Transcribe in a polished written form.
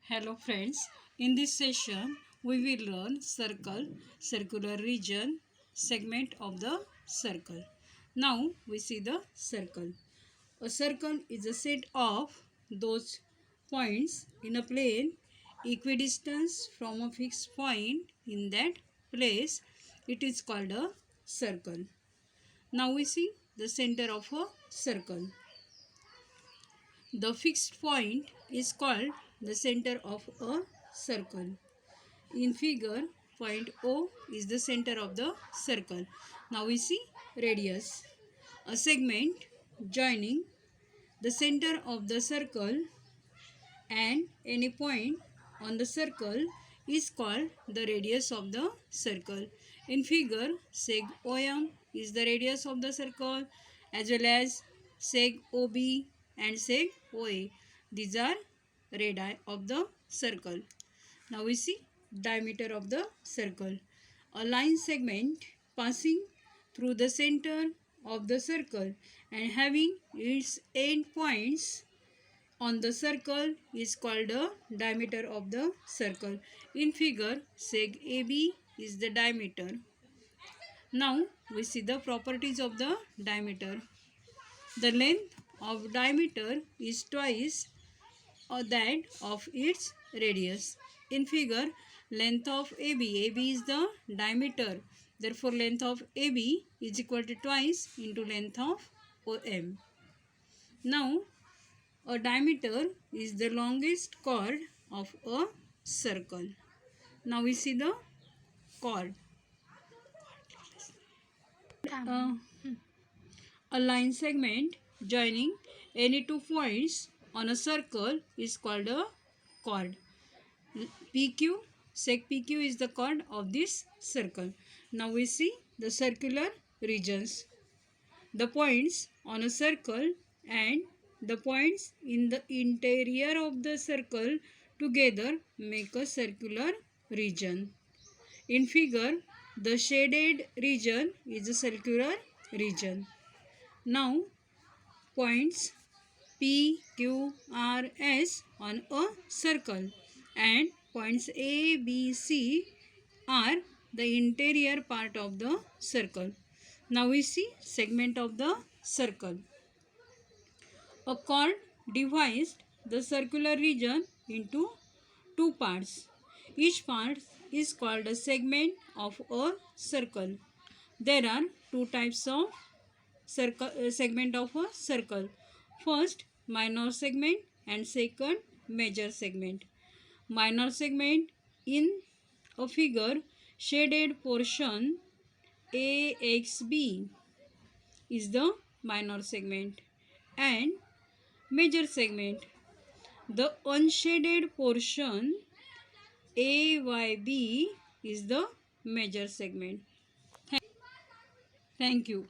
Hello friends, in this session we will learn circle, circular region, segment of the circle. Now we see the circle. A circle is a set of those points in a plane equidistant from a fixed point in that place. It is called a circle. Now we see the center of a circle. The fixed point is called the center of a circle. In figure, point O is the center of the circle. Now we see radius. A segment joining the center of the circle and any point on the circle is called the radius of the circle. In figure, seg OM is the radius of the circle as well as seg OB and seg OA. These are radii of the circle. Now we see diameter of the circle. A line segment passing through the center of the circle and having its end points on the circle is called the diameter of the circle. In figure, seg AB is the diameter. Now we see the properties of the diameter. The length of diameter is twice that of its radius. In figure, length of AB is the diameter. Therefore, length of AB is equal to twice into length of OM. Now, a diameter is the longest chord of a circle. Now we see the chord. A line segment joining any two points on a circle is called a chord. PQ, sec PQ is the chord of this circle. Now we see the circular regions. The points on a circle and the points in the interior of the circle together make a circular region. In figure, the shaded region is a circular region. Now, points P, Q, R, S on a circle and points A, B, C are the interior part of the circle. Now we see segment of the circle. A chord divides the circular region into two parts. Each part is called a segment of a circle. There are two types of segment of a circle. First, minor segment and second, major segment. Minor segment in a figure, shaded portion AXB is the minor segment and major segment. The unshaded portion AYB is the major segment. Thank you.